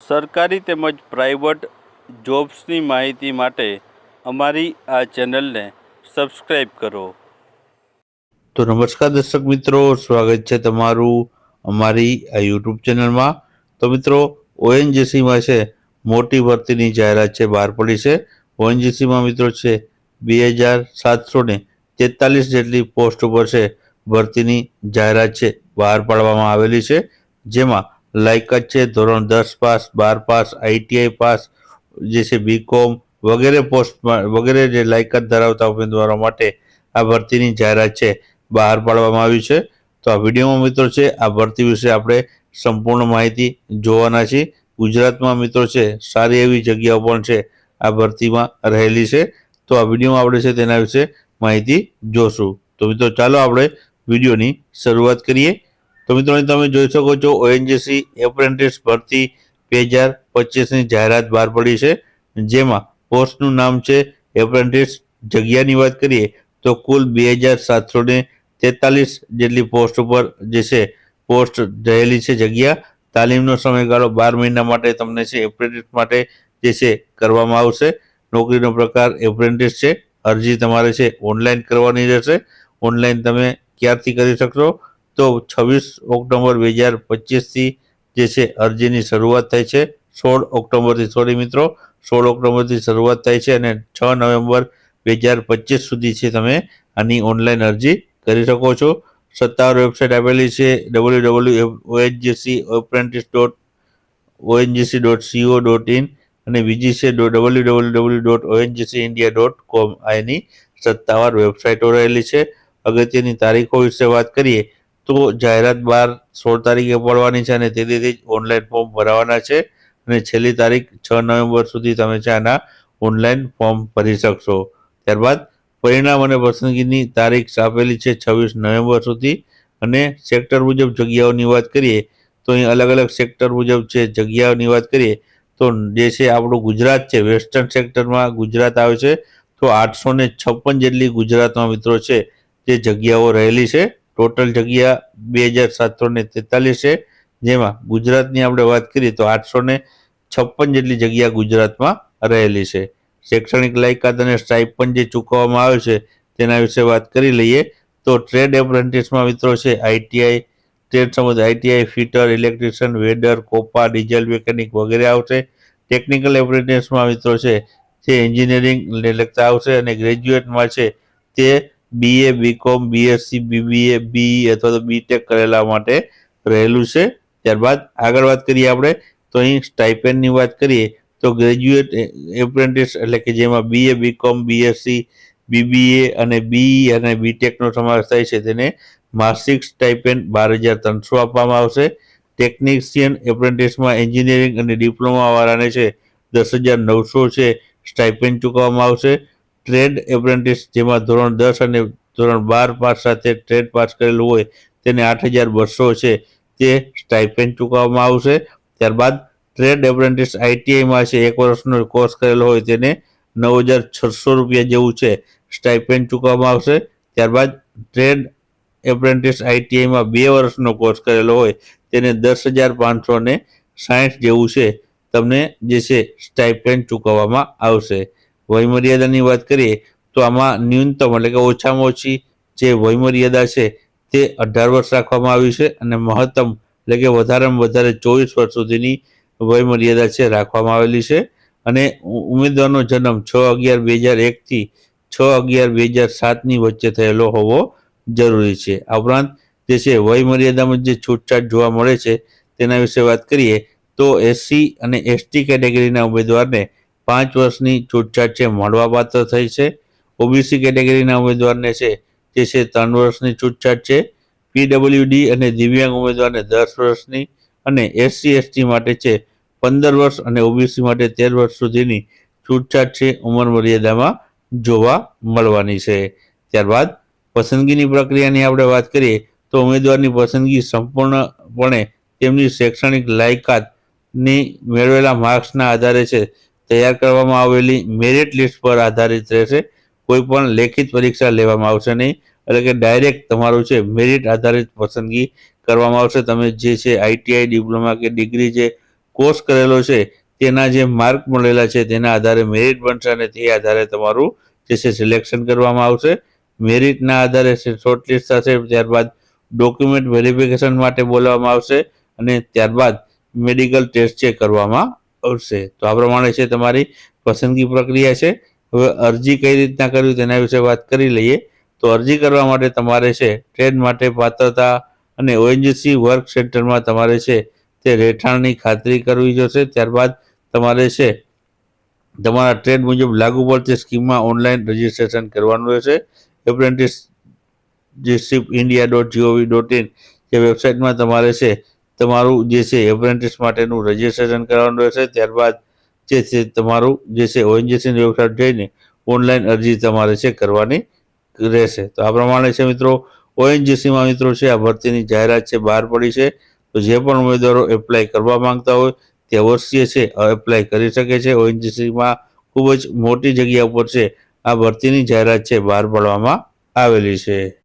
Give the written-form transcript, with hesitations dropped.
સરકારી તેમજ પ્રાઇવેટ જોબ્સની માહિતી માટે અમારી આ ચેનલને સબસ્ક્રાઈબ કરો. તો નમસ્કાર દર્શક મિત્રો, સ્વાગત છે તમારું અમારી આ યુટ્યુબ ચેનલમાં. તો મિત્રો, ઓએનજીસીમાં છે મોટી ભરતીની જાહેરાત છે બહાર પડી છે. ઓએનજીસીમાં મિત્રો છે 2743 જેટલી પોસ્ટ ઉપર છે ભરતીની જાહેરાત છે બહાર પાડવામાં આવેલી છે. જેમાં લાયકાત છે ધોરણ 10 પાસ, 12 પાસ, આઈટીઆઈ પાસ, જે છે બીકોમ વગેરે પોસ્ટમાં વગેરે જે લાયકાત ધરાવતા ઉમેદવારો માટે આ ભરતીની જાહેરાત છે બહાર પાડવામાં આવી છે. તો આ વિડીયોમાં મિત્રો છે આ ભરતી વિશે આપણે સંપૂર્ણ માહિતી જોવાના છીએ. ગુજરાતમાં મિત્રો છે સારી એવી જગ્યાઓ પણ છે આ ભરતીમાં રહેલી છે. તો આ વિડીયોમાં આપણે છે તેના વિશે માહિતી જોશું. તો મિત્રો ચાલો આપણે વિડીયોની શરૂઆત કરીએ. તો મિત્રો તમે જોઈ શકો છો ઓએનજીસી એપ્રેન્ટિસ ભરતી 2025ની જાહેરાત બહાર પડી છે. જેમાં પોસ્ટનું નામ છે એપ્રેન્ટિસ. જગ્યાની વાત કરીએ તો કુલ 2743 જેટલી પોસ્ટ ઉપર જે છે પોસ્ટ રહેલી છે જગ્યા. તાલીમનો સમયગાળો 12 મહિના માટે તમને છે એપ્રેન્ટિસ માટે જે છે કરવામાં આવશે. નોકરીનો પ્રકાર એપ્રેન્ટિસ છે. અરજી તમારે છે ઓનલાઈન કરવાની રહેશે. ઓનલાઈન તમે ક્યારથી કરી શકશો તો 26 ઓક્ટોબર 2025થી જે છે અરજીની શરૂઆત થાય છે. 16 ઓક્ટોબરથી મિત્રો 16 ઓક્ટોબરથી શરૂઆત થાય છે અને 6 નવેમ્બર 2025 સુધી છે તમે આની ઓનલાઈન અરજી કરી શકો છો. સત્તાવાર વેબસાઇટ આપેલી છે www.ongc.co.in અને બીજી છે www.ongcindia.com. આની સત્તાવાર વેબસાઇટો રહેલી છે. અગત્યની તારીખો વિશે વાત કરીએ તો જાહેરાત 16 તારીખે પડવાની છે અને તેથી જ ઓનલાઈન ફોર્મ ભરાવાના છે અને છેલ્લી તારીખ 6 નવેમ્બર સુધી તમે છે આના ઓનલાઈન ફોર્મ ભરી શકશો. ત્યારબાદ પરિણામ અને પસંદગીની તારીખ આપેલી છે 26 નવેમ્બર સુધી. અને સેક્ટર મુજબ જગ્યાઓની વાત કરીએ તો અહીં અલગ અલગ સેક્ટર મુજબ છે જગ્યાઓની વાત કરીએ તો જે છે આપણું ગુજરાત છે વેસ્ટર્ન સેક્ટરમાં ગુજરાત આવે છે. તો 856 જેટલી ગુજરાતમાં મિત્રો છે જે જગ્યાઓ રહેલી છે. ટોટલ જગ્યા 2743 છે. જેમાં ગુજરાતની આપણે વાત કરીએ તો 856 જેટલી જગ્યા ગુજરાતમાં રહેલી છે. શૈક્ષણિક લાયકાત અને સ્ટાઇપન્ડ જે ચૂકવવામાં આવે છે તેના વિશે વાત કરી લઈએ તો ટ્રેડ એપ્રેન્ટિસમાં મિત્રો છે આઈટીઆઈ ટ્રેડ સમજ ITI fitter, electrician, welder, COPA, diesel mechanic વગેરે આવશે. ટેકનિકલ એપ્રેન્ટિસમાં મિત્રો છે તે એન્જિનિયરિંગ લગતા આવશે અને ગ્રેજ્યુએટમાં છે તે BA, BCom, BSc, BBA, BE અથવા તો બીટેક કરેલા માટે રહેલું છે. ત્યારબાદ આગળ વાત કરીએ આપણે તો અહીં સ્ટાઇપેન્ડની વાત કરીએ તો ગ્રેજ્યુએટ એપ્રેન્ટિસ એટલે કે જેમાં બીએ, બીકોમ, બીએસસી, બીબીએ અને બીઈ અને બીટેકનો સમાવેશ થાય છે તેને માસિક સ્ટાઇપેન્ડ 12,300 આપવામાં આવશે. ટેકનિશિયન એપ્રેન્ટિસમાં એન્જિનિયરિંગ અને ડિપ્લોમા વાળાને છે 10,900 છે સ્ટાઇપેન્ડ ચૂકવવામાં આવશે. ટ્રેડ એપ્રેન્ટિસ જેમાં ધોરણ 10 અને ધોરણ 12 પાસ સાથે ટ્રેડ પાસ કરેલું હોય તેને 8,200 છે તે સ્ટાઇપેન્ડ ચૂકવવામાં આવશે. ત્યારબાદ ટ્રેડ એપ્રેન્ટિસ આઈટીઆઈમાં છે 1 વર્ષનો કોર્સ કરેલો હોય તેને 9,600 રૂપિયા જેવું છે સ્ટાઇપેન્ડ ચૂકવવામાં આવશે. ત્યારબાદ ટ્રેડ એપ્રેન્ટિસ આઈટીઆઈમાં 2 વર્ષનો કોર્સ કરેલો હોય તેને 10,560 જેવું છે તમને જે છે સ્ટાઇપેન્ડ ચૂકવવામાં આવશે. વયમર્યાદાની વાત કરીએ તો આમાં ન્યૂનતમ એટલે કે ઓછામાં ઓછી જે વયમર્યાદા છે તે 18 વર્ષ રાખવામાં આવી છે અને મહત્તમ એટલે કે વધારેમાં વધારે 24 વર્ષ સુધીની વયમર્યાદા છે રાખવામાં આવેલી છે. અને ઉમેદવારનો જન્મ 6/11/2001 થી 6/11/2007ની વચ્ચે થયેલો હોવો જરૂરી છે. આ ઉપરાંત જે છે વયમર્યાદામાં જે છૂટછાટ જોવા મળે છે તેના વિશે વાત કરીએ તો એસસી અને એસટી કેટેગરીના ઉમેદવારને 5 વર્ષની છૂટછાટ છે મળવાપાત્ર થઈ છે. ઓબીસી કેટેગરીના ઉમેદવારને છે જે છે 3 વર્ષની છૂટછાટ છે. પીડબ્લ્યુડી અને દિવ્યાંગ ઉમેદવારને 10 વર્ષની અને એસસી એસટી માટે છે 15 વર્ષ અને ઓબીસી માટે 13 વર્ષ સુધીની છૂટછાટ છે ઉંમર મર્યાદામાં જોવા મળવાની છે. ત્યારબાદ પસંદગીની પ્રક્રિયાની આપણે વાત કરીએ તો ઉમેદવારની પસંદગી સંપૂર્ણપણે તેમની શૈક્ષણિક લાયકાતની મેળવેલા માર્ક્સના આધારે છે તૈયાર કરવામાં આવેલી મેરિટ લિસ્ટ પર આધારિત રહેશે. કોઈ પણ લેખિત પરીક્ષા લેવામાં આવશે નહીં એટલે કે ડાયરેક્ટ તમારું છે મેરિટ આધારિત પસંદગી કરવામાં આવશે. તમે જે છે આઈટીઆઈ, ડિપ્લોમા કે ડિગ્રી છે કોર્સ કરેલો છે તેના જે માર્ક મળેલા છે તેના આધારે મેરિટ બનશે અને તે આધારે તમારું જે છે સિલેક્શન કરવામાં આવશે. મેરિટના આધારે શોર્ટલિસ્ટ થશે, ત્યારબાદ ડોક્યુમેન્ટ વેરિફિકેશન માટે બોલાવવામાં આવશે અને ત્યારબાદ મેડિકલ ટેસ્ટ ચેક કરવામાં આવશે. તો આ પ્રમાણે છે તમારી પસંદગી પ્રક્રિયા છે. હવે અરજી કઈ રીતના કરવી તેના વિશે વાત કરી લઈએ. તો અરજી કરવા માટે તમારે છે ટ્રેડ માટે પાત્રતા અને ઓએનજીસી વર્ક સેન્ટરમાં તમારે છે તે રહેઠાણની ખાતરી કરવી જોશે. ત્યારબાદ તમારે છે તમારા ટ્રેડ મુજબ લાગુ પડતી સ્કીમમાં ઓનલાઈન રજિસ્ટ્રેશન કરવાનું રહેશે. apprenticeshipindia.gov.in જે વેબસાઇટમાં તમારે છે તમારું જે છે એપ્રેન્ટિસ માટેનું રજિસ્ટ્રેશન કરવાનું રહેશે. ત્યારબાદ જે છે તમારું જે છે ઓએનજીસીની વેબસાઇટ જઈને ઓનલાઈન અરજી તમારે છે કરવાની રહેશે. તો આ પ્રમાણે છે મિત્રો ઓએનજીસીમાં મિત્રો છે આ ભરતીની જાહેરાત છે બહાર પડી છે. તો જે પણ ઉમેદવારો એપ્લાય કરવા માંગતા હોય તે અવશ્ય છે એપ્લાય કરી શકે છે. ઓએનજીસીમાં ખૂબ જ મોટી જગ્યા ઉપર છે આ ભરતીની જાહેરાત છે બહાર પાડવામાં આવેલી છે.